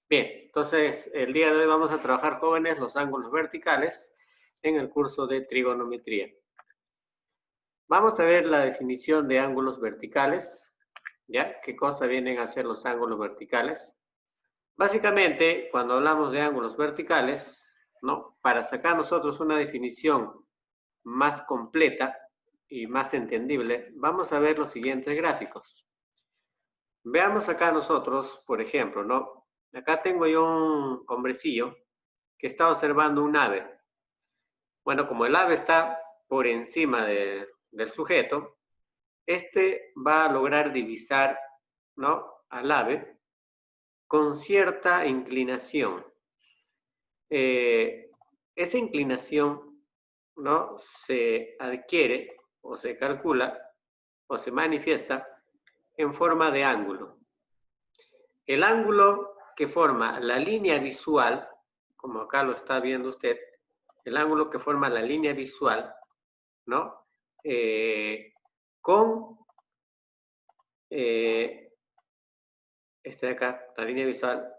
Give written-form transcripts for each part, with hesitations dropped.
Bien, entonces el día de hoy vamos a trabajar, jóvenes, los ángulos verticales en el curso de trigonometría. Vamos a ver la definición de ángulos verticales, ¿ya? ¿Qué cosa vienen a ser los ángulos verticales? Básicamente, cuando hablamos de ángulos verticales, ¿no? Para sacar nosotros una definición más completa y más entendible, vamos a ver los siguientes gráficos. Veamos acá nosotros, por ejemplo, ¿no? Acá tengo yo un hombrecillo que está observando un ave. Bueno, como el ave está por encima del sujeto, este va a lograr divisar, ¿no?, al ave con cierta inclinación. Esa inclinación, ¿no?, se adquiere o se calcula o se manifiesta en forma de ángulo. El ángulo que forma la línea visual, como acá lo está viendo usted, el ángulo que forma la línea visual, ¿no? Con este de acá, la línea visual,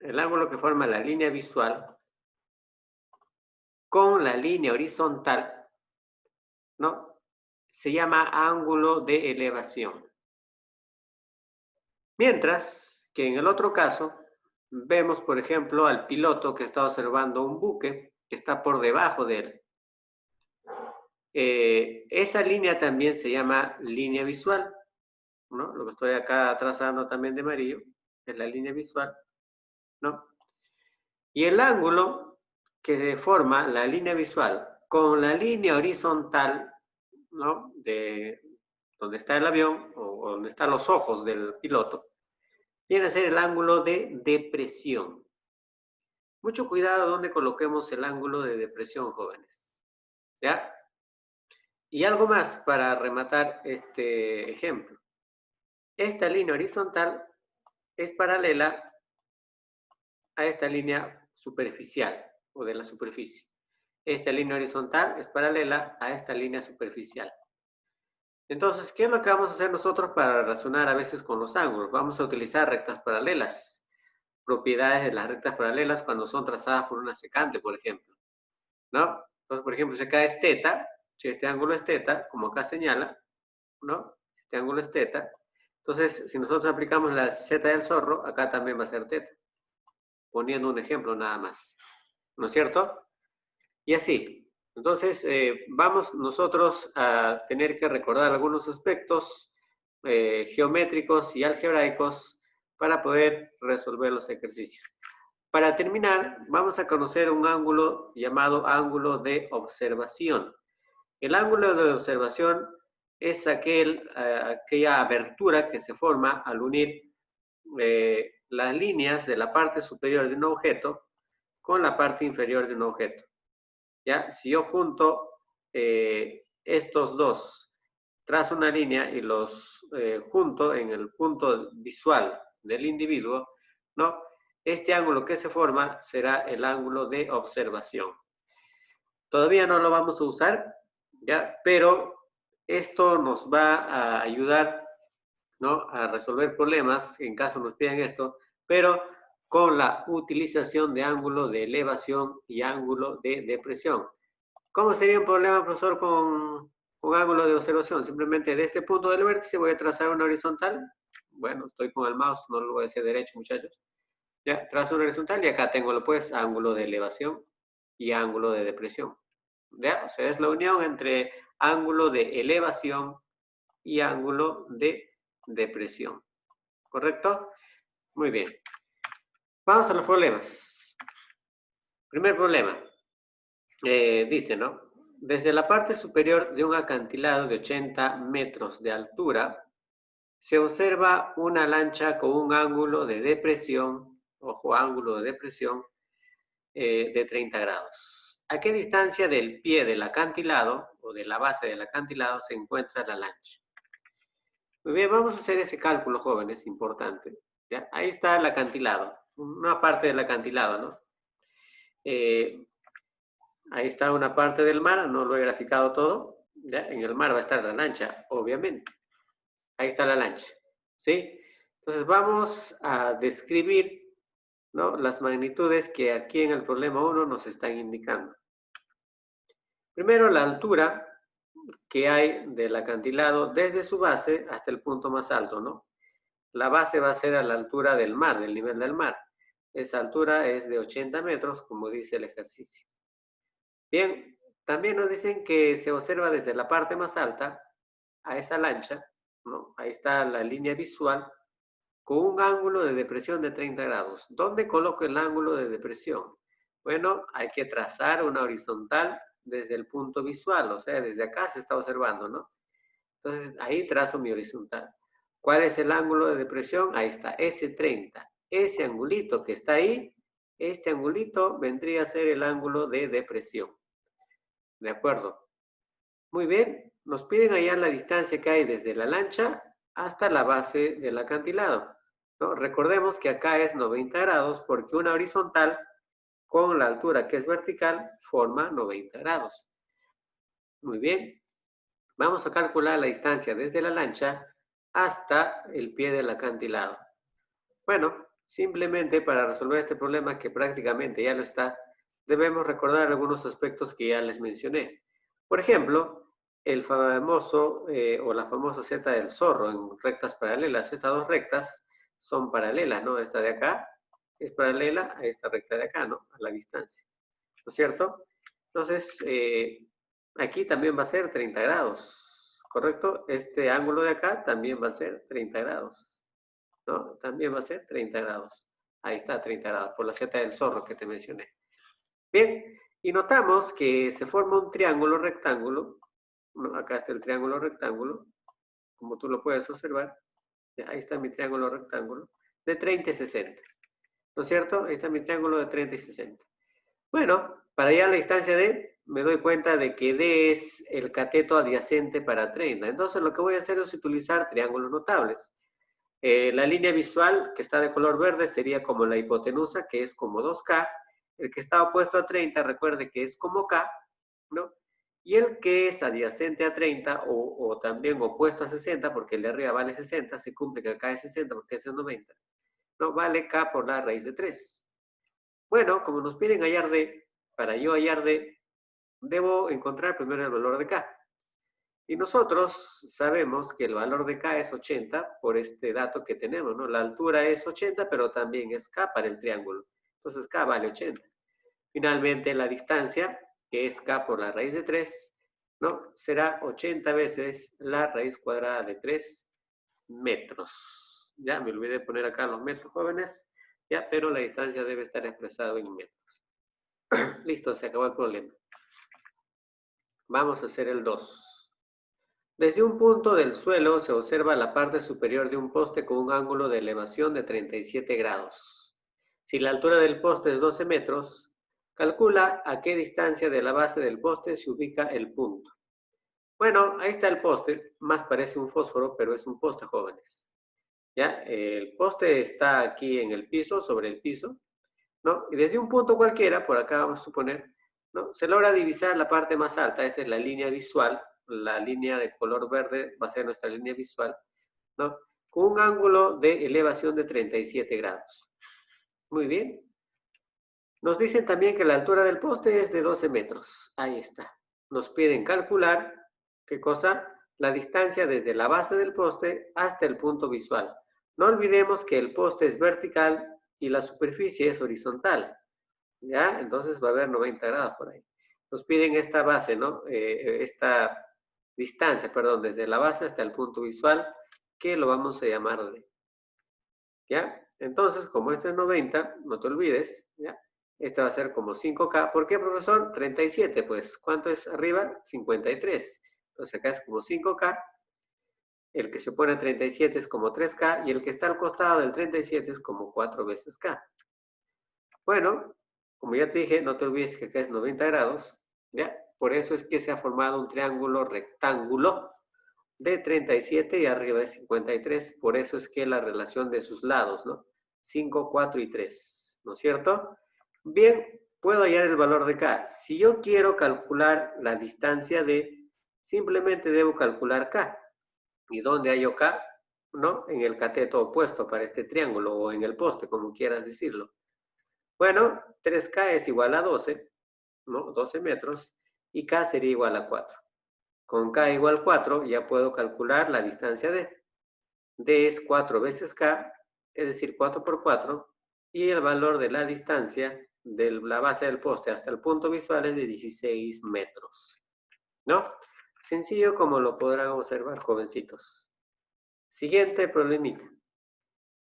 el ángulo que forma la línea visual con la línea horizontal, ¿no?, se llama ángulo de elevación. Mientras que en el otro caso, vemos, por ejemplo, al piloto que está observando un buque que está por debajo de él. Esa línea también se llama línea visual, ¿no? Lo que estoy acá trazando también de amarillo es la línea visual, ¿no? Y el ángulo que forma la línea visual con la línea horizontal, ¿no?, de donde está el avión o donde están los ojos del piloto, viene a ser el ángulo de depresión. Mucho cuidado donde coloquemos el ángulo de depresión, jóvenes, ¿ya? Y algo más para rematar este ejemplo. Esta línea horizontal es paralela a esta línea superficial o de la superficie. Esta línea horizontal es paralela a esta línea superficial. Entonces, ¿qué es lo que vamos a hacer nosotros para razonar a veces con los ángulos? Vamos a utilizar rectas paralelas, propiedades de las rectas paralelas cuando son trazadas por una secante, por ejemplo, ¿no? Entonces, por ejemplo, si acá es teta, si este ángulo es teta, como acá señala, ¿no? Este ángulo es teta. Entonces, si nosotros aplicamos la z del zorro, acá también va a ser teta. Poniendo un ejemplo nada más, ¿no es cierto? Y así. Entonces, vamos nosotros a tener que recordar algunos aspectos geométricos y algebraicos para poder resolver los ejercicios. Para terminar, vamos a conocer un ángulo llamado ángulo de observación. El ángulo de observación es aquella abertura que se forma al unir las líneas de la parte superior de un objeto con la parte inferior de un objeto. ¿Ya? Si yo junto estos dos, trazo una línea y los junto en el punto visual del individuo, ¿no?, este ángulo que se forma será el ángulo de observación. Todavía no lo vamos a usar, ¿ya?, pero esto nos va a ayudar, ¿no?, a resolver problemas en caso nos pidan esto, pero con la utilización de ángulo de elevación y ángulo de depresión. ¿Cómo sería un problema, profesor, con ángulo de observación? Simplemente de este punto del vértice voy a trazar una horizontal. Bueno, estoy con el mouse, no lo voy a hacer derecho, muchachos. Ya, trazo una horizontal y acá tengo, pues, ángulo de elevación y ángulo de depresión. ¿Ya? O sea, es la unión entre ángulo de elevación y ángulo de depresión. ¿Correcto? Muy bien. Vamos a los problemas. Primer problema. Dice, ¿no? Desde la parte superior de un acantilado de 80 metros de altura, se observa una lancha con un ángulo de depresión, ojo, ángulo de depresión, de 30 grados. ¿A qué distancia del pie del acantilado o de la base del acantilado se encuentra la lancha? Muy bien, vamos a hacer ese cálculo, jóvenes, importante. ¿Ya? Ahí está el acantilado, una parte del acantilado, ¿no? Ahí está una parte del mar, no lo he graficado todo. ¿Ya? En el mar va a estar la lancha, obviamente. Ahí está la lancha, ¿sí? Entonces vamos a describir, ¿no? Las magnitudes que aquí en el problema 1 nos están indicando. Primero, la altura que hay del acantilado desde su base hasta el punto más alto, ¿no? La base va a ser a la altura del mar, del nivel del mar. Esa altura es de 80 metros, como dice el ejercicio. Bien, también nos dicen que se observa desde la parte más alta a esa lancha, ¿no? Ahí está la línea visual, con un ángulo de depresión de 30 grados. ¿Dónde coloco el ángulo de depresión? Bueno, hay que trazar una horizontal desde el punto visual, o sea, desde acá se está observando, ¿no? Entonces, ahí trazo mi horizontal. ¿Cuál es el ángulo de depresión? Ahí está, S30. Ese angulito que está ahí, este angulito vendría a ser el ángulo de depresión. ¿De acuerdo? Muy bien, nos piden allá la distancia que hay desde la lancha hasta la base del acantilado, ¿no? Recordemos que acá es 90 grados porque una horizontal con la altura que es vertical forma 90 grados. Muy bien, vamos a calcular la distancia desde la lancha hasta el pie del acantilado. Bueno, simplemente para resolver este problema que prácticamente ya lo está, debemos recordar algunos aspectos que ya les mencioné. Por ejemplo, el famoso o la famosa Z del zorro en rectas paralelas. Estas dos rectas son paralelas, ¿no? Esta de acá es paralela a esta recta de acá, ¿no? A la distancia, ¿no es cierto? Entonces, aquí también va a ser 30 grados, ¿correcto? Este ángulo de acá también va a ser 30 grados, ¿no? También va a ser 30 grados. Ahí está, 30 grados, por la Z del zorro que te mencioné. Bien, y notamos que se forma un triángulo rectángulo, ¿no? Acá está el triángulo rectángulo, como tú lo puedes observar. Ahí está mi triángulo rectángulo, de 30 y 60. ¿No es cierto? Ahí está mi triángulo de 30 y 60. Bueno, para hallar la distancia D, me doy cuenta de que D es el cateto adyacente para 30. Entonces, lo que voy a hacer es utilizar triángulos notables. La línea visual, que está de color verde, sería como la hipotenusa, que es como 2K. El que está opuesto a 30, recuerde que es como K, ¿no? Y el que es adyacente a 30 o también opuesto a 60, porque el de arriba vale 60, se cumple que acá es 60 porque es 90, ¿no? Vale K por la raíz de 3. Bueno, como nos piden hallar D, para yo hallar D, debo encontrar primero el valor de K. Y nosotros sabemos que el valor de K es 80 por este dato que tenemos, ¿no? La altura es 80, pero también es K para el triángulo. Entonces K vale 80. Finalmente, la distancia, que es K por la raíz de 3, ¿no? Será 80 veces la raíz cuadrada de 3 metros. Ya, me olvidé de poner acá los metros, jóvenes. Ya, pero la distancia debe estar expresada en metros. Listo, se acabó el problema. Vamos a hacer el 2. Desde un punto del suelo se observa la parte superior de un poste con un ángulo de elevación de 37 grados. Si la altura del poste es 12 metros, calcula a qué distancia de la base del poste se ubica el punto. Bueno, ahí está el poste, más parece un fósforo, pero es un poste, jóvenes. ¿Ya? El poste está aquí en el piso, sobre el piso, ¿no? Y desde un punto cualquiera, por acá vamos a suponer, ¿no? Se logra divisar la parte más alta, esta es la línea visual, la línea de color verde va a ser nuestra línea visual, ¿no? Con un ángulo de elevación de 37 grados. Muy bien. Nos dicen también que la altura del poste es de 12 metros. Ahí está. Nos piden calcular, ¿qué cosa? La distancia desde la base del poste hasta el punto visual. No olvidemos que el poste es vertical y la superficie es horizontal. ¿Ya? Entonces va a haber 90 grados por ahí. Nos piden esta base, ¿no? Esta distancia, perdón, desde la base hasta el punto visual, que lo vamos a llamar D. ¿Ya? Entonces, como este es 90, no te olvides, ¿ya? Este va a ser como 5K. ¿Por qué, profesor? 37, pues, ¿cuánto es arriba? 53. Entonces acá es como 5K. El que se pone a 37 es como 3K y el que está al costado del 37 es como 4 veces K. Bueno, como ya te dije, no te olvides que acá es 90 grados, ¿ya? Por eso es que se ha formado un triángulo rectángulo de 37 y arriba de 53. Por eso es que la relación de sus lados, ¿no? 5, 4 y 3, ¿no es cierto? Bien, puedo hallar el valor de K. Si yo quiero calcular la distancia de, simplemente debo calcular K. ¿Y dónde hallo K? ¿No? En el cateto opuesto para este triángulo o en el poste, como quieras decirlo. Bueno, 3K es igual a 12, ¿no? 12 metros, y K sería igual a 4. Con K igual a 4 ya puedo calcular la distancia D. D es 4 veces K, es decir, 4 por 4, y el valor de la distancia de la base del poste hasta el punto visual es de 16 metros. ¿No? Sencillo como lo podrán observar, jovencitos. Siguiente problemita.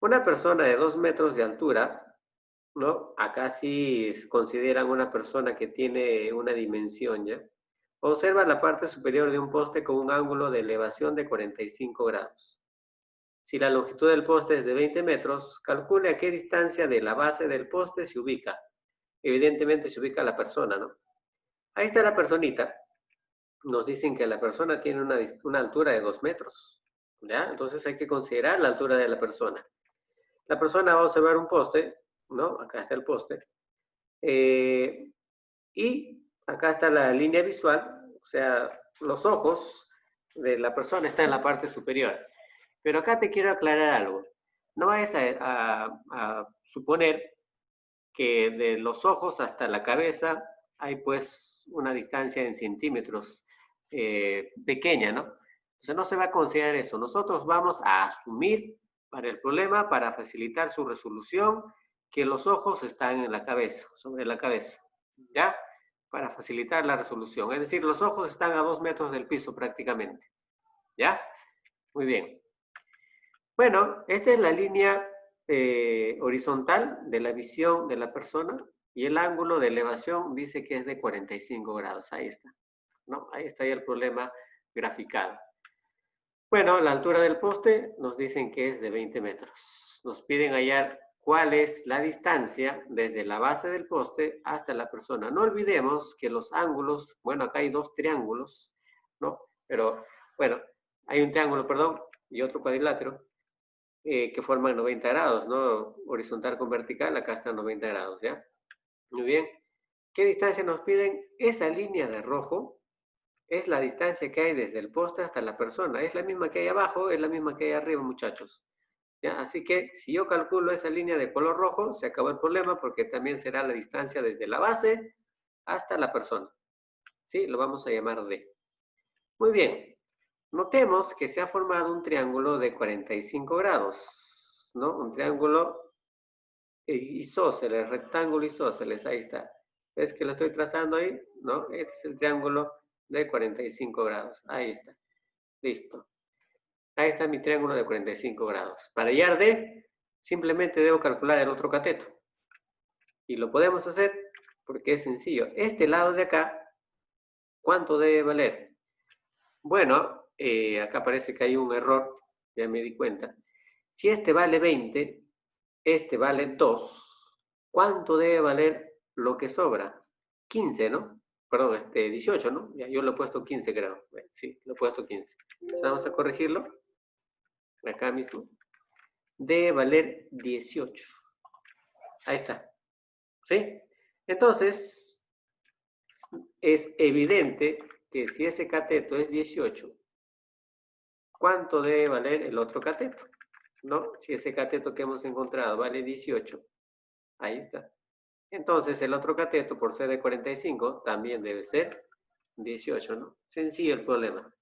Una persona de 2 metros de altura, ¿no? Acá sí consideran una persona que tiene una dimensión, ¿ya? Observa la parte superior de un poste con un ángulo de elevación de 45 grados. Si la longitud del poste es de 20 metros, calcule a qué distancia de la base del poste se ubica. Evidentemente se ubica la persona, ¿no? Ahí está la personita. Nos dicen que la persona tiene una altura de 2 metros, ¿ya? Entonces hay que considerar la altura de la persona. La persona va a observar un poste, ¿no? Acá está el poste. Y acá está la línea visual, o sea, los ojos de la persona están en la parte superior. Pero acá te quiero aclarar algo. No vayas a suponer que de los ojos hasta la cabeza hay pues una distancia en centímetros pequeña, ¿no? Entonces no se va a considerar eso. Nosotros vamos a asumir para el problema, para facilitar su resolución, que los ojos están en la cabeza, sobre la cabeza, ¿ya? Para facilitar la resolución. Es decir, los ojos están a 2 metros del piso prácticamente, ¿ya? Muy bien. Bueno, esta es la línea horizontal de la visión de la persona y el ángulo de elevación dice que es de 45 grados. Ahí está, ¿no? Ahí está ya el problema graficado. Bueno, la altura del poste nos dicen que es de 20 metros. Nos piden hallar cuál es la distancia desde la base del poste hasta la persona. No olvidemos que los ángulos, bueno, acá hay dos triángulos, ¿no? Pero, bueno, hay un triángulo, perdón, y otro cuadrilátero. Que forman 90 grados, ¿no? Horizontal con vertical, acá están 90 grados, ¿ya? Muy bien. ¿Qué distancia nos piden? Esa línea de rojo es la distancia que hay desde el poste hasta la persona. Es la misma que hay abajo, es la misma que hay arriba, muchachos. ¿Ya? Así que si yo calculo esa línea de color rojo, se acabó el problema porque también será la distancia desde la base hasta la persona. ¿Sí? Lo vamos a llamar D. Muy bien. Notemos que se ha formado un triángulo de 45 grados, ¿no? Un triángulo isósceles, rectángulo isósceles, ahí está. ¿Ves que lo estoy trazando ahí? ¿No? Este es el triángulo de 45 grados, ahí está. Listo. Ahí está mi triángulo de 45 grados. Para hallar D, simplemente debo calcular el otro cateto. Y lo podemos hacer porque es sencillo. Este lado de acá, ¿cuánto debe valer? Bueno, acá parece que hay un error, ya me di cuenta. Si este vale 20, este vale 2, ¿cuánto debe valer lo que sobra? 15, ¿no? Perdón, 18, ¿no? Ya, yo lo he puesto 15, creo. Sí, lo he puesto 15. Entonces vamos a corregirlo. Acá mismo. Debe valer 18. Ahí está. ¿Sí? Entonces, es evidente que si ese cateto es 18, ¿cuánto debe valer el otro cateto? ¿No? Si ese cateto que hemos encontrado vale 18, ahí está. Entonces el otro cateto, por ser de 45, también debe ser 18, ¿no? Sencillo el problema.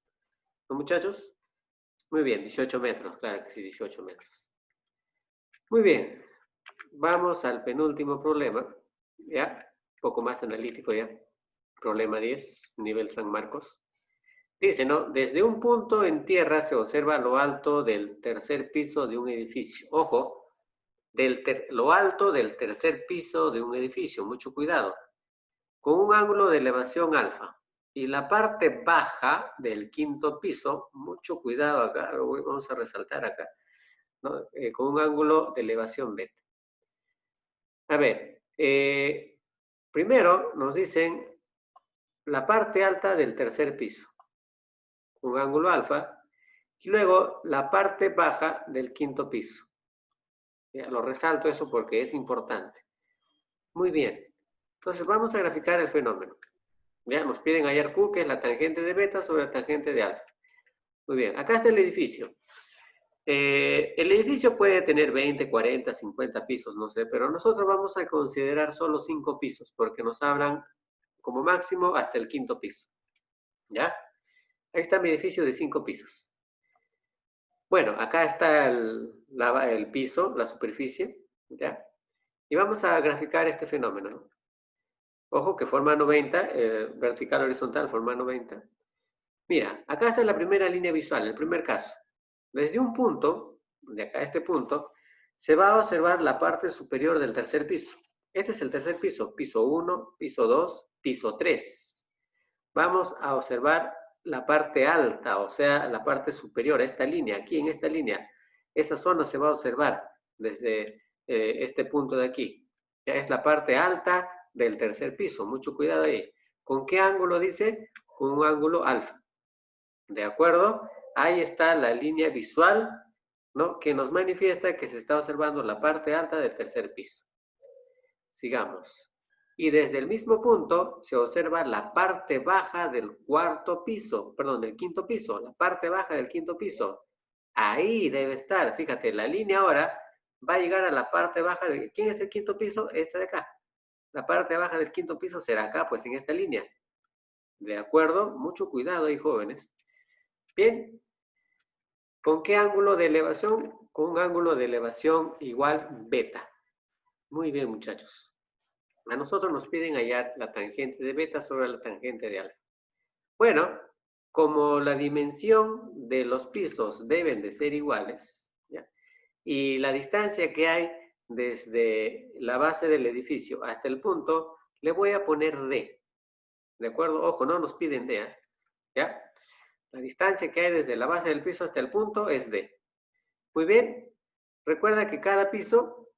¿No, muchachos? Muy bien, 18 metros, claro que sí, 18 metros. Muy bien, vamos al penúltimo problema, ¿ya? Un poco más analítico ya. Problema 10, nivel San Marcos. Dice, ¿no? Desde un punto en tierra se observa lo alto del tercer piso de un edificio. Ojo, lo alto del tercer piso de un edificio, mucho cuidado. Con un ángulo de elevación alfa. Y la parte baja del quinto piso, mucho cuidado acá, lo vamos a resaltar acá, ¿no? Con un ángulo de elevación beta. A ver, primero nos dicen la parte alta del tercer piso, un ángulo alfa, y luego la parte baja del quinto piso. Ya, lo resalto eso porque es importante. Muy bien, entonces vamos a graficar el fenómeno. Ya, nos piden hallar Q, que es la tangente de beta sobre la tangente de alfa. Muy bien, acá está el edificio. El edificio puede tener 20, 40, 50 pisos, no sé, pero nosotros vamos a considerar solo 5 pisos, porque nos hablan como máximo hasta el 5.º piso. ¿Ya? Ahí está mi edificio de 5 pisos. Bueno, acá está el piso, la superficie, ¿ya? Y vamos a graficar este fenómeno, ¿no? Ojo que forma 90, vertical horizontal forma 90. Mira, acá está la primera línea visual, el primer caso. Desde un punto, de acá a este punto, se va a observar la parte superior del tercer piso. Este es el tercer piso, piso 1, piso 2, piso 3. Vamos a observar la parte alta, o sea, la parte superior, esta línea, aquí en esta línea. Esa zona se va a observar desde este punto de aquí. Ya es la parte alta del tercer piso. Mucho cuidado ahí. ¿Con qué ángulo dice? Con un ángulo alfa. ¿De acuerdo? Ahí está la línea visual, ¿no? Que nos manifiesta que se está observando la parte alta del tercer piso. Sigamos. Y desde el mismo punto se observa la parte baja del cuarto piso, perdón, del quinto piso, la parte baja del quinto piso. Ahí debe estar, fíjate, la línea ahora va a llegar a la parte baja de... ¿Quién es el quinto piso? Esta de acá. La parte baja del quinto piso será acá, pues en esta línea. ¿De acuerdo? Mucho cuidado ahí, jóvenes. Bien. ¿Con qué ángulo de elevación? Con un ángulo de elevación igual beta. Muy bien, muchachos. A nosotros nos piden hallar la tangente de beta sobre la tangente de alfa. Bueno, como la dimensión de los pisos deben de ser iguales, ¿ya? Y la distancia que hay desde la base del edificio hasta el punto, le voy a poner D. ¿De acuerdo? Ojo, no nos piden D, ¿eh? ¿Ya? La distancia que hay desde la base del piso hasta el punto es D. Muy bien. Recuerda que cada piso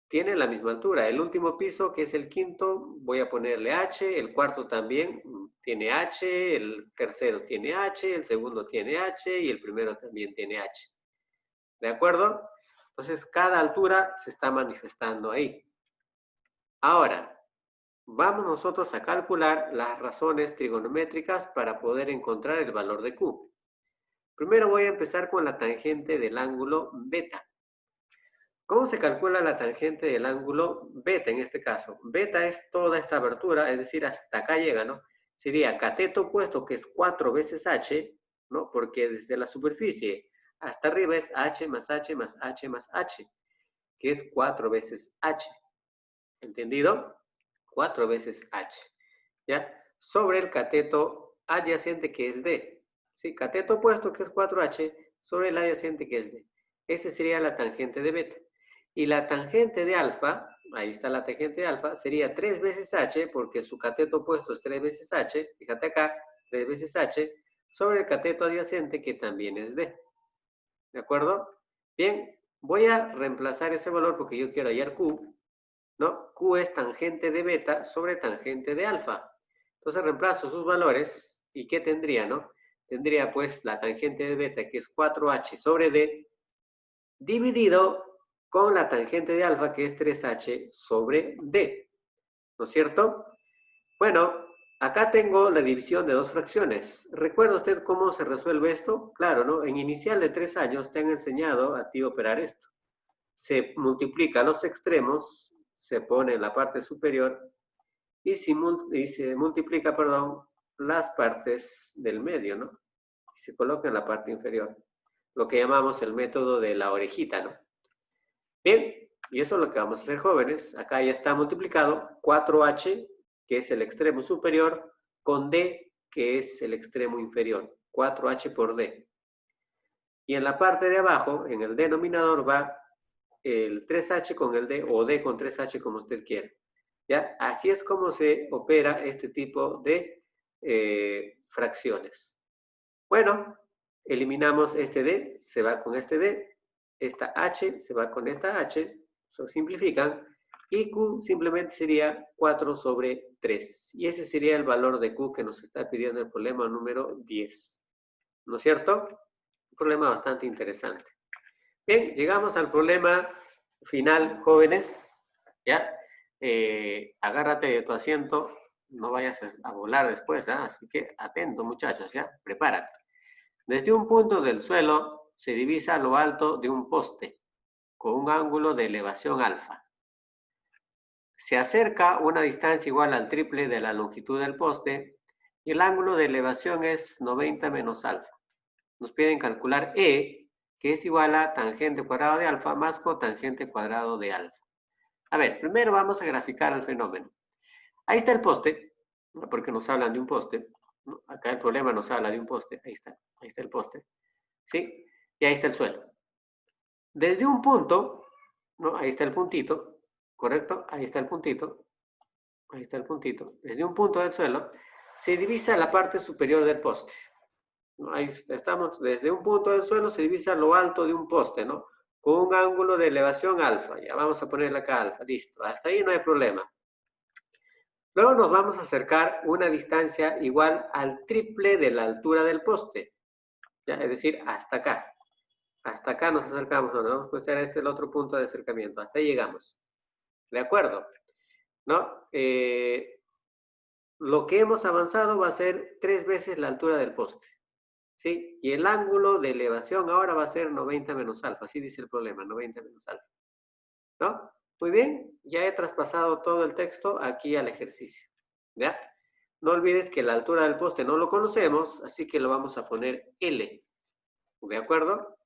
tiene la misma altura. El último piso, que es el quinto, voy a ponerle H, el cuarto también tiene H, el tercero tiene H, el segundo tiene H y el primero también tiene H. ¿De acuerdo? Entonces, cada altura se está manifestando ahí. Ahora, vamos nosotros a calcular las razones trigonométricas para poder encontrar el valor de Q. Primero voy a empezar con la tangente del ángulo beta. ¿Cómo se calcula la tangente del ángulo beta en este caso? Beta es toda esta abertura, es decir, hasta acá llega, ¿no? Sería cateto opuesto, que es 4 veces h, ¿no? Porque desde la superficie hasta arriba es h más h más h más h, que es 4 veces h. ¿Entendido? 4 veces h, ¿ya? Sobre el cateto adyacente, que es d. ¿Sí? Cateto opuesto, que es 4h, sobre el adyacente, que es d. Esa sería la tangente de beta. Y la tangente de alfa, ahí está la tangente de alfa, sería 3 veces h, porque su cateto opuesto es 3 veces h, fíjate acá, 3 veces h, sobre el cateto adyacente, que también es d. ¿De acuerdo? Bien, voy a reemplazar ese valor porque yo quiero hallar q, ¿no? Q es tangente de beta sobre tangente de alfa. Entonces reemplazo sus valores, ¿y qué tendría, no? Tendría pues la tangente de beta, que es 4h sobre d, dividido con la tangente de alfa, que es 3h sobre d, ¿no es cierto? Bueno, acá tengo la división de dos fracciones. ¿Recuerda usted cómo se resuelve esto? Claro, ¿no? En inicial de 3 años te han enseñado a ti operar esto. Se multiplica los extremos, se pone en la parte superior y se multiplica, perdón, las partes del medio, ¿no? Y se coloca en la parte inferior. Lo que llamamos el método de la orejita, ¿no? Bien, y eso es lo que vamos a hacer, jóvenes. Acá ya está multiplicado 4h, que es el extremo superior, con d, que es el extremo inferior. 4h por d. Y en la parte de abajo, en el denominador, va el 3h con el d, o d con 3h, como usted quiera. ¿Ya? Así es como se opera este tipo de fracciones. Bueno, eliminamos este d, se va con este d, esta h se va con esta h, se simplifican, y q simplemente sería 4 sobre 3. Y ese sería el valor de q que nos está pidiendo el problema número 10. ¿No es cierto? Un problema bastante interesante. Bien, llegamos al problema final, jóvenes. ¿Ya? Agárrate de tu asiento, no vayas a volar después, ¿eh? Así que atento, muchachos, ¿ya? Prepárate. Desde un punto del suelo se divisa lo alto de un poste con un ángulo de elevación alfa. Se acerca una distancia igual al triple de la longitud del poste y el ángulo de elevación es 90 menos alfa. Nos piden calcular E, que es igual a tangente cuadrado de alfa más cotangente cuadrado de alfa. A ver, primero vamos a graficar el fenómeno. Ahí está el poste, porque nos hablan de un poste. Acá el problema nos habla de un poste. Ahí está el poste. ¿Sí? Y ahí está el suelo. Desde un punto, ¿no? Ahí está el puntito, ¿correcto? Ahí está el puntito. Ahí está el puntito. Desde un punto del suelo, se divisa la parte superior del poste. ¿No? Ahí estamos, desde un punto del suelo se divisa lo alto de un poste, ¿no? Con un ángulo de elevación alfa. Ya vamos a ponerle acá alfa. Listo. Hasta ahí no hay problema. Luego nos vamos a acercar una distancia igual al triple de la altura del poste. ¿Ya? Es decir, hasta acá. Hasta acá nos acercamos. ¿No? Vamos a poner este el otro punto de acercamiento. Hasta ahí llegamos. ¿De acuerdo? ¿No? Lo que hemos avanzado va a ser 3 veces la altura del poste. ¿Sí? Y el ángulo de elevación ahora va a ser 90 menos alfa. Así dice el problema, 90 menos alfa. ¿No? Muy bien, ya he traspasado todo el texto aquí al ejercicio. ¿Ya? No olvides que la altura del poste no lo conocemos, así que lo vamos a poner L. ¿De acuerdo?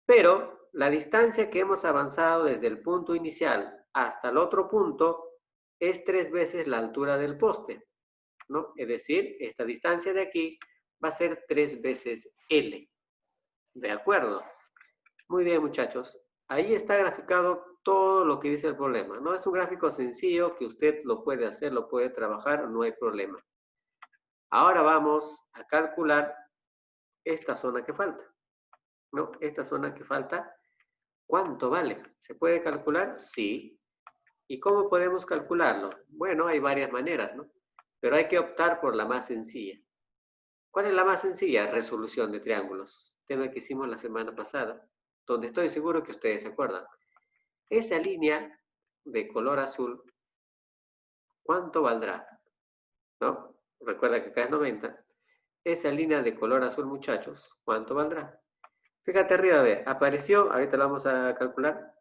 Pero la distancia que hemos avanzado desde el punto inicial hasta el otro punto es 3 veces la altura del poste, ¿no? Es decir, esta distancia de aquí va a ser 3 veces L. ¿De acuerdo? Muy bien, muchachos. Ahí está graficado todo lo que dice el problema. No es un gráfico sencillo que usted lo puede hacer, lo puede trabajar, no hay problema. Ahora vamos a calcular esta zona que falta. ¿No? Esta zona que falta, ¿cuánto vale? ¿Se puede calcular? Sí. ¿Y cómo podemos calcularlo? Bueno, hay varias maneras, ¿no? Pero hay que optar por la más sencilla. ¿Cuál es la más sencilla? Resolución de triángulos. Tema que hicimos la semana pasada, donde estoy seguro que ustedes se acuerdan. Esa línea de color azul, ¿cuánto valdrá? ¿No? Recuerda que acá es 90. Esa línea de color azul, muchachos, ¿cuánto valdrá? Fíjate arriba, a ver, apareció, ahorita lo vamos a calcular.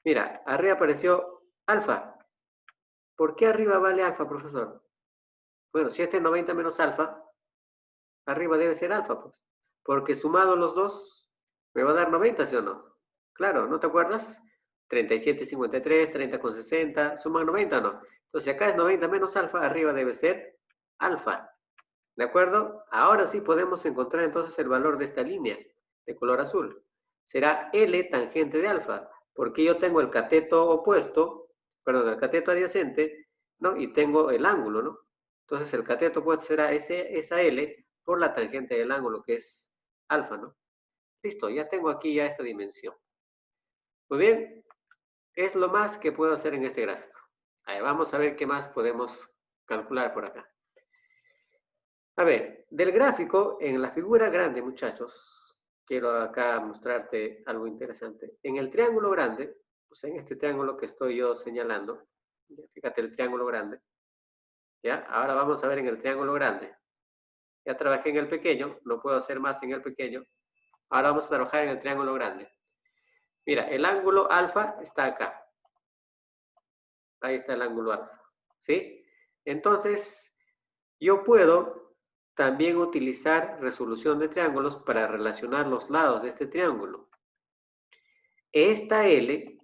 Mira, arriba apareció alfa. ¿Por qué arriba vale alfa, profesor? Bueno, si este es 90 menos alfa, arriba debe ser alfa, pues. Porque sumado los dos, me va a dar 90, ¿sí o no? Claro, ¿no te acuerdas? 37,53, 30,60, suman 90 o no. Entonces acá es 90 menos alfa, arriba debe ser alfa. ¿De acuerdo? Ahora sí podemos encontrar entonces el valor de esta línea de color azul. Será L tangente de alfa, porque yo tengo el cateto opuesto, perdón, el cateto adyacente, ¿no? Y tengo el ángulo, ¿no? Entonces el cateto opuesto será esa L por la tangente del ángulo, que es alfa, ¿no? Listo, ya tengo aquí ya esta dimensión. Muy bien, es lo más que puedo hacer en este gráfico. Ahí vamos a ver qué más podemos calcular por acá. A ver, del gráfico, en la figura grande, muchachos, quiero acá mostrarte algo interesante. En el triángulo grande, pues en este triángulo que estoy yo señalando, fíjate el triángulo grande, ¿ya? Ahora vamos a ver en el triángulo grande. Ya trabajé en el pequeño, no puedo hacer más en el pequeño. Ahora vamos a trabajar en el triángulo grande. Mira, el ángulo alfa está acá. Ahí está el ángulo alfa, ¿sí? Entonces, yo puedo también utilizar resolución de triángulos para relacionar los lados de este triángulo. Esta L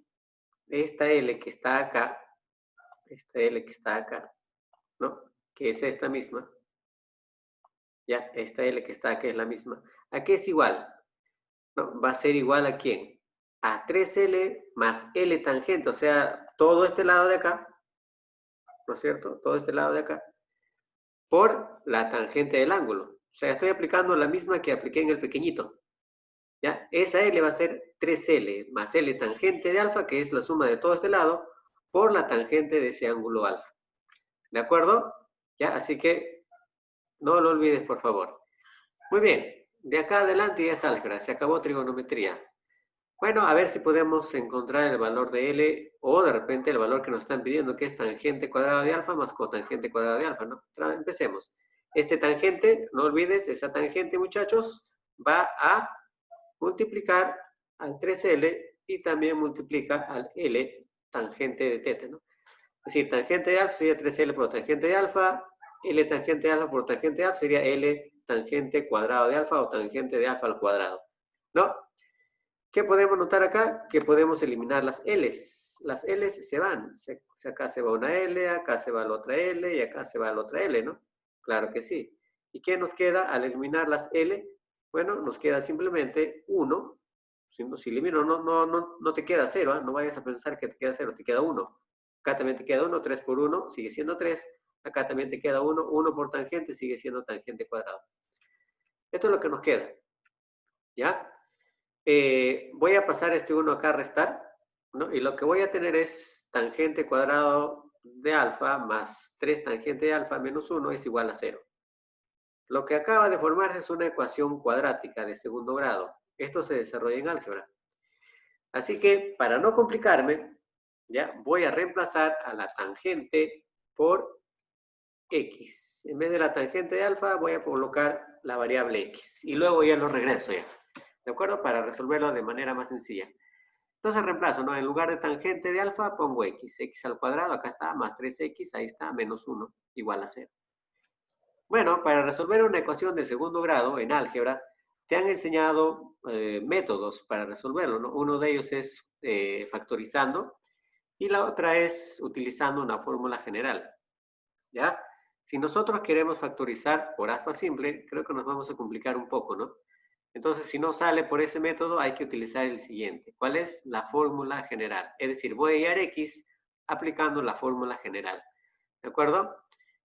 que está acá, ¿no? Que es esta misma, ya, esta L que está acá es la misma. ¿A qué es igual? ¿No? Va a ser igual a ¿quién? A 3L más L tangente, o sea, todo este lado de acá, ¿no es cierto? Todo este lado de acá, por la tangente del ángulo. O sea, estoy aplicando la misma que apliqué en el pequeñito. ¿Ya? Esa L va a ser 3L más L tangente de alfa, que es la suma de todo este lado, por la tangente de ese ángulo alfa. ¿De acuerdo? ¿Ya? Así que no lo olvides, por favor. Muy bien. De acá adelante ya es álgebra. Se acabó trigonometría. Bueno, a ver si podemos encontrar el valor de L o de repente el valor que nos están pidiendo, que es tangente cuadrada de alfa más cotangente cuadrada de alfa, ¿no? Empecemos. Este tangente, no olvides, esa tangente, muchachos, va a multiplicar al 3L y también multiplica al L tangente de teta, ¿no? Es decir, tangente de alfa sería 3L por tangente de alfa, L tangente de alfa por tangente de alfa sería L tangente cuadrado de alfa o tangente de alfa al cuadrado, ¿no? ¿Qué podemos notar acá? Que podemos eliminar las L's. Las L's se van. Acá se va una L, acá se va la otra L y acá se va la otra L, ¿no? Claro que sí. ¿Y qué nos queda al eliminar las L? Bueno, nos queda simplemente 1. Si elimino, no te queda 0, ¿eh? No vayas a pensar que te queda 0, te queda 1. Acá también te queda 1, 3 por 1 sigue siendo 3. Acá también te queda 1, 1 por tangente sigue siendo tangente cuadrado. Esto es lo que nos queda, ¿ya? Voy a pasar este 1 acá a restar, ¿no? Y lo que voy a tener es tangente cuadrado de alfa más 3 tangente de alfa menos 1 es igual a 0. Lo que acaba de formarse es una ecuación cuadrática de segundo grado. Esto se desarrolla en álgebra. Así que, para no complicarme, ya voy a reemplazar a la tangente por x. En vez de la tangente de alfa, voy a colocar la variable x. Y luego ya lo regreso ya. ¿De acuerdo? Para resolverlo de manera más sencilla. Entonces reemplazo, ¿no? En lugar de tangente de alfa, pongo x. X al cuadrado, acá está, más 3x, ahí está, menos 1, igual a 0. Bueno, para resolver una ecuación de segundo grado en álgebra, te han enseñado métodos para resolverlo, ¿no? Uno de ellos es factorizando y la otra es utilizando una fórmula general, ¿ya? Si nosotros queremos factorizar por aspa simple, creo que nos vamos a complicar un poco, ¿no? Entonces, si no sale por ese método, hay que utilizar el siguiente. ¿Cuál es? La fórmula general. Es decir, voy a hallar x aplicando la fórmula general. ¿De acuerdo?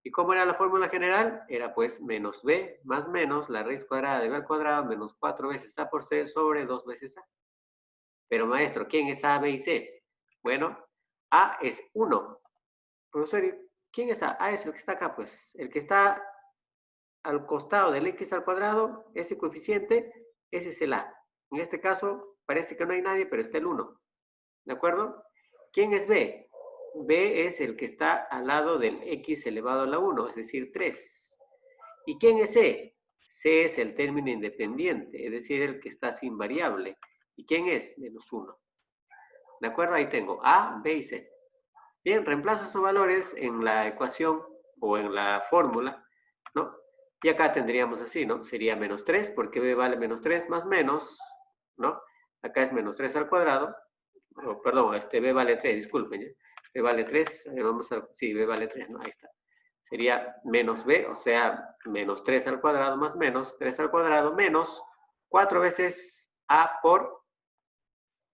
¿Y cómo era la fórmula general? Era pues menos b más menos la raíz cuadrada de b al cuadrado menos 4 veces a por c sobre 2 veces a. Pero maestro, ¿quién es a, b y c? Bueno, a es 1. Profesor, ¿quién es a? A es el que está acá, pues. El que está al costado del x al cuadrado, ese coeficiente, ese es el a. En este caso, parece que no hay nadie, pero está el 1. ¿De acuerdo? ¿Quién es b? B es el que está al lado del x elevado a la 1, es decir, 3. ¿Y quién es C? C es el término independiente, es decir, el que está sin variable. ¿Y quién es? Menos 1. ¿De acuerdo? Ahí tengo A, B y C. Bien, reemplazo esos valores en la ecuación o en la fórmula, ¿no? Y acá tendríamos así, ¿no? Sería menos 3, porque B vale menos 3 más menos, ¿no? Acá es menos 3 al cuadrado. Oh, perdón, B vale 3, disculpen, ¿ya? B vale 3, vamos a, sí, B vale 3, no, ahí está. Sería menos B, o sea, menos 3 al cuadrado más menos 3 al cuadrado menos 4 veces A por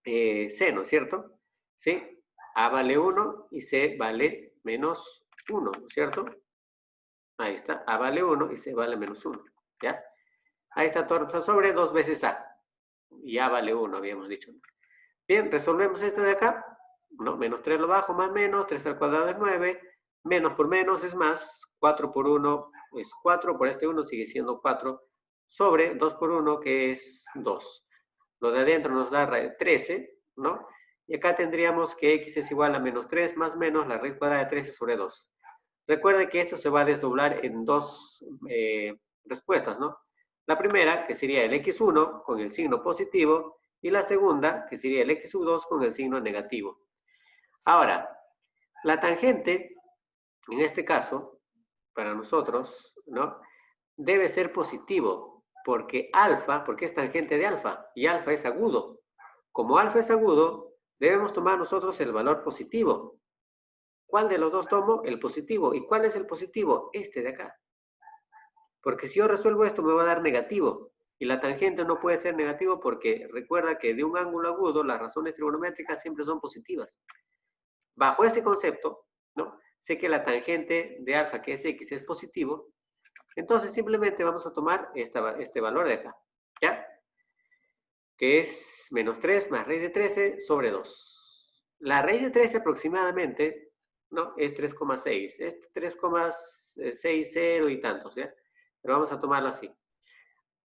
C, ¿no es cierto? ¿Sí? A vale 1 y C vale menos 1, ¿no es cierto? Ahí está, A vale 1 y C vale menos 1, ¿ya? Ahí está todo sobre 2 veces A. Y A vale 1, habíamos dicho. Bien, resolvemos esto de acá. ¿No? Menos 3 lo bajo, más menos, 3 al cuadrado es 9, menos por menos es más, 4 por 1 es 4, por este 1 sigue siendo 4, sobre 2 por 1 que es 2. Lo de adentro nos da 13, ¿no? Y acá tendríamos que x es igual a menos 3 más menos la raíz cuadrada de 13 sobre 2. Recuerde que esto se va a desdoblar en dos respuestas, ¿no? La primera, que sería el x1 con el signo positivo, y la segunda, que sería el x2 con el signo negativo. Ahora, la tangente, en este caso, para nosotros, ¿no? Debe ser positivo, porque alfa, porque es tangente de alfa, y alfa es agudo. Como alfa es agudo, debemos tomar nosotros el valor positivo. ¿Cuál de los dos tomo? El positivo. ¿Y cuál es el positivo? Este de acá. Porque si yo resuelvo esto me va a dar negativo. Y la tangente no puede ser negativo porque recuerda que de un ángulo agudo las razones trigonométricas siempre son positivas. Bajo ese concepto, ¿no? Sé que la tangente de alfa, que es x, es positivo. Entonces simplemente vamos a tomar este valor de acá, ¿ya? Que es menos 3 más raíz de 13 sobre 2. La raíz de 13 aproximadamente, ¿no? Es 3,6. Es 3,60 y tantos, ¿ya? Pero vamos a tomarlo así.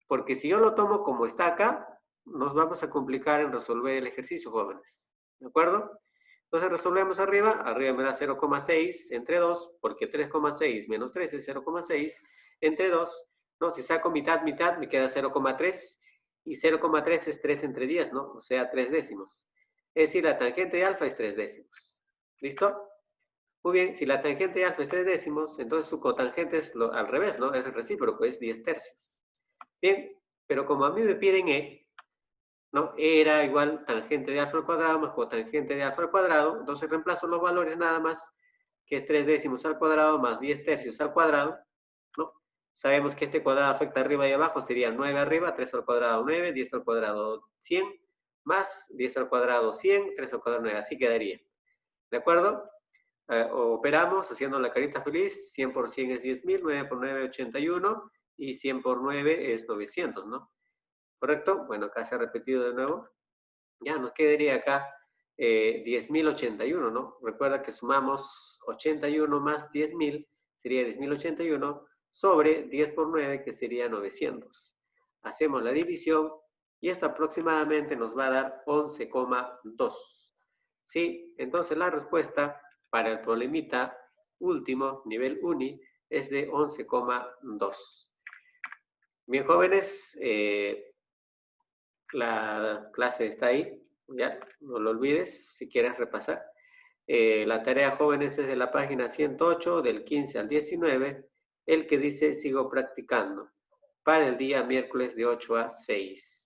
Porque si yo lo tomo como está acá, nos vamos a complicar en resolver el ejercicio, jóvenes. ¿De acuerdo? Entonces resolvemos arriba. Arriba me da 0,6 entre 2, porque 3,6 menos 3 es 0,6 entre 2. ¿No? Si saco mitad, mitad, me queda 0,3. y 0,3 es 3 entre 10, ¿no? O sea, 3 décimos. Es decir, la tangente de alfa es 3 décimos. ¿Listo? Muy bien, si la tangente de alfa es 3 décimos, entonces su cotangente es al revés, ¿no? Es el recíproco, es 10 tercios. Bien, pero como a mí me piden E, ¿no? E era igual tangente de alfa al cuadrado más cotangente de alfa al cuadrado, entonces reemplazo los valores nada más, que es 3 décimos al cuadrado más 10 tercios al cuadrado, ¿no? Sabemos que este cuadrado afecta arriba y abajo, sería 9 arriba, 3 al cuadrado 9, 10 al cuadrado 100, más 10 al cuadrado 100, 3 al cuadrado 9, así quedaría. ¿De acuerdo? Operamos haciendo la carita feliz, 100 por 100 es 10.000, 9 por 9 81 y 100 por 9 es 900, ¿no? ¿Correcto? Bueno, acá se ha repetido de nuevo. Ya nos quedaría acá 10.081, ¿no? Recuerda que sumamos 81 más 10.000, sería 10.081, sobre 10 por 9, que sería 900. Hacemos la división y esto aproximadamente nos va a dar 11,2. ¿Sí? Entonces la respuesta para el problemita último, nivel uni, es de 11,2. Bien, jóvenes, la clase está ahí, ya, no lo olvides si quieres repasar. La tarea jóvenes es de la página 108, del 15 al 19, el que dice sigo practicando, para el día miércoles de 8 a 6.